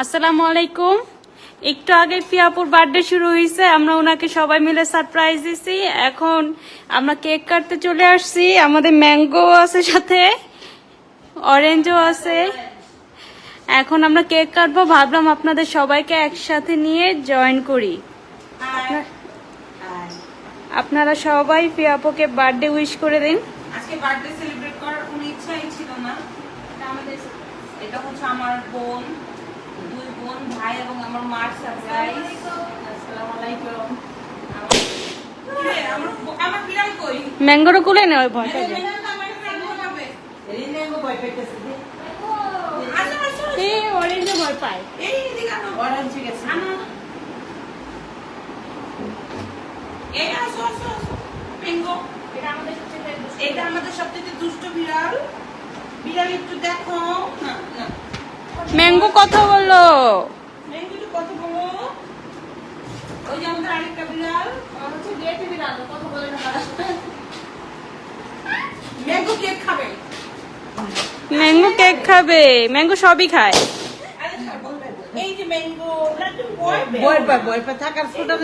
আসসালামু আলাইকুম। একটু আগে ফিয়াপুর বার্থডে শুরু হয়েছে, আমরা ওনাকে সবাই মিলে সারপ্রাইজ দিছি। এখন আমরা কেক কাটতে চলে আসছি। আমাদের ম্যাঙ্গো আছে, সাথে অরেঞ্জও আছে। এখন আমরা কেক কাটবো, ভাবলাম আপনাদের সবাইকে একসাথে নিয়ে জয়েন করি। আপনারা সবাই ফিয়াপুকে বার্থডে উইশ করে দিন। আজকে বার্থডে সেলিব্রেট করার কোনো ইচ্ছাই ছিল না। এটা হচ্ছে আমার বোন, দুই বোন, ভাই এবং আমার মার সারপ্রাইজ। আসসালামু আলাইকুম। আমার বিড়াল কই? ম্যাঙ্গোর কোলে নেওয়া ভয় পাই যায়। অরেঞ্জও ভয় পায়। এটা আমাদের সবথেকে দুষ্ট বিড়াল। বিড়াল একটু দেখো। ম্যাঙ্গো কথা বললো। ম্যাঙ্গো একটু কথা বলো। ওই যে আমাদের আরেকটা বিড়াল হচ্ছে গেটে বিড়াল, কথা বলে না। ম্যাঙ্গো কেক খাবে। ম্যাঙ্গো কেক খাবে, ম্যাঙ্গো সবই খায়। এই যে ম্যাঙ্গো বই থাকার ফুটা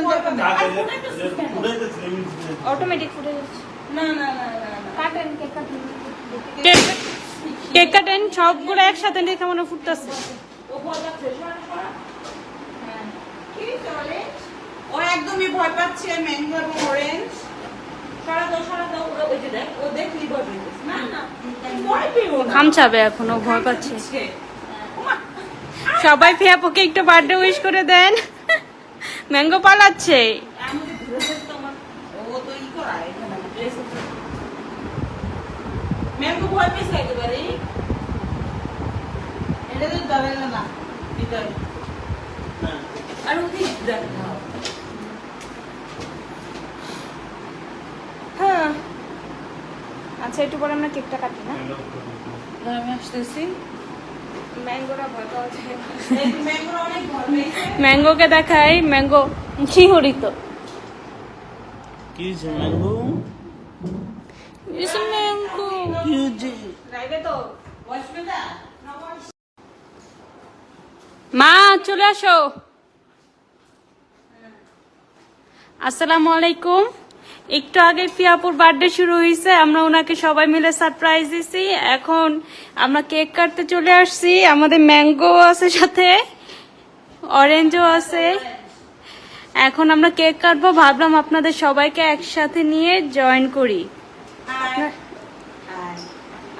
অটোমেটিক ফুটে যাচ্ছে। না না না না না কাটেন কেক কাটেন, কেক কাটেন, সবগুলো একসাথে দেখে মনে ফুটতেছে। ও ভয় পাচ্ছে। কি চলে? ও একদমই ভয় পাচ্ছে ম্যাঙ্গো এবং অরেঞ্জ। সারা দাও ওরা ওই যে দেখ, ও দেখলি ভয় পেয়েছে। না না ভয় পেও না। খামচাবে, এখনো ভয় পাচ্ছে। সবাই ফিয়াপুকে একটু বার্থডে উইশ করে দেন। ম্যাঙ্গো পালাচ্ছে। আমাকে ধরে ফেলতো আমার। ও তো ই করায় এখানে ড্রেস। ম্যাঙ্গো ভয় পেয়েছে একেবারে। এটা তো দাঁড়াইলো না ভিতরে। আর ওদিক দেখ। হ্যাঁ, আচ্ছা একটু পরে আমরা কেকটা কাটি না। আমি আসতেছি। ম্যাঙ্গোরা ভয় পাওয়া যায়। ম্যাঙ্গো অনেক ভয় পেয়েছে। ম্যাঙ্গোকে দেখাই, ম্যাঙ্গো শিহরিত। কি যে ম্যাঙ্গো ম্যাঙ্গো কি যে রাইবে তো বসবে না। মা চলে আসো। আসসালামু আলাইকুম। একটু আগে ফিয়াপুর বার্থডে শুরু হয়েছে, আমরা ওনাকে সবাই মিলে সারপ্রাইজ দিছি। এখন আমরা কেক কাটতে চলে আসছি। আমাদের ম্যাঙ্গো আছে, সাথে অরেঞ্জও আছে। এখন আমরা কেক কাটবো, ভাবলাম আপনাদের সবাইকে একসাথে নিয়ে জয়েন করি।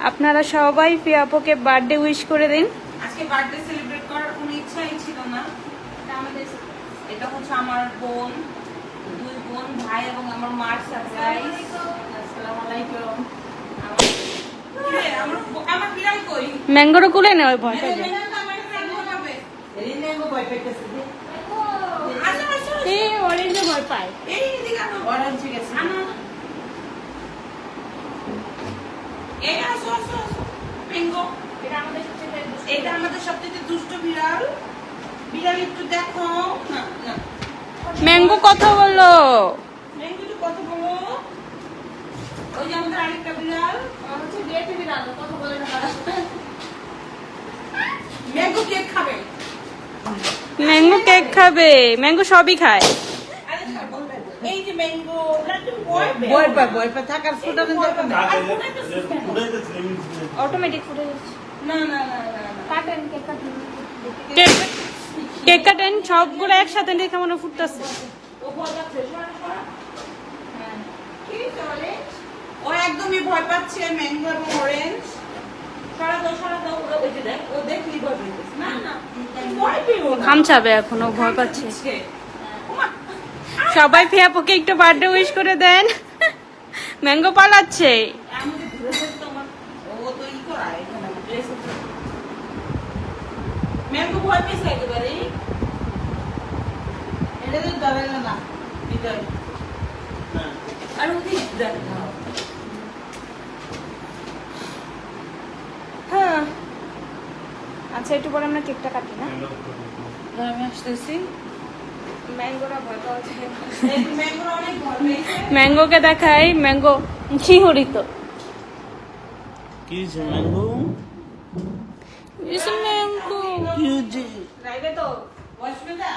আপনারা সবাই ফিয়াপুকে বার্থডে উইশ করে দিন। আজকে বার্থডে সেলিব্রেট করার কোনো ইচ্ছাই ছিল না। এটা হচ্ছে আমার বোন, দুই বোন, ভাই এবং আমার মার সারপ্রাইজ। আসসালামু আলাইকুম। আমার বিড়াল কই? ম্যাঙ্গোর কোলে নেওয়া ভয় পাই যায়। ম্যাঙ্গো বই পেতেছে অরেঞ্জও ভয় পায়। অরেঞ্জ গেছে। এটা আমাদের সবথেকে দুষ্ট বিড়াল। বিড়াল একটু দেখো। ম্যাঙ্গো কথা বললো। ম্যাঙ্গো একটু কথা বলো। ওই যে আমাদের আরেকটা বিড়াল হচ্ছে গেটে বিড়াল, কথা বলে না। ম্যাঙ্গো কেক খাবে। ম্যাঙ্গো কেক খাবে, ম্যাঙ্গো সবই খায়। এই যে ম্যাঙ্গো বই থাকার ফুটা অটোমেটিক ফুটে যাচ্ছে। না না না না না কাটেন কেক কাটেন, কেক কাটেন, সবগুলো একসাথে দেখে মনে ফুটতেছে। ও ভয় পাচ্ছে। কি চলে? ও একদমই ভয় পাচ্ছে ম্যাঙ্গো এবং অরেঞ্জ। সারা দাও ওরা ওই যে দেখ, ও দেখলি ভয় পেয়েছে। না না ভয় পেও না। খামচাবে, এখনো ভয় পাচ্ছে। সবাই ফিয়াপুকে একটু বার্থডে উইশ করে দেন। ম্যাঙ্গো পালাচ্ছে। আমাকে ধরে ফেলতো আমার। ও তো ই করায় এখানে ড্রেস। ম্যাঙ্গো ভয় পেয়েছে একেবারে। এটা তো দাঁড়াইলো না ভিতরে। আর ওদিক দেখ। হ্যাঁ, আচ্ছা একটু পরে আমরা কেকটা কাটি না। আমি আসতেছি। ম্যাঙ্গোরা ভয় পাওয়া যায়। ম্যাঙ্গো অনেক ভয় পেয়েছে। ম্যাঙ্গোকে দেখাই, ম্যাঙ্গো শিহরিত। কি যে ম্যাঙ্গো ম্যাঙ্গো কি হচ্ছে রাইবে তো বসবে না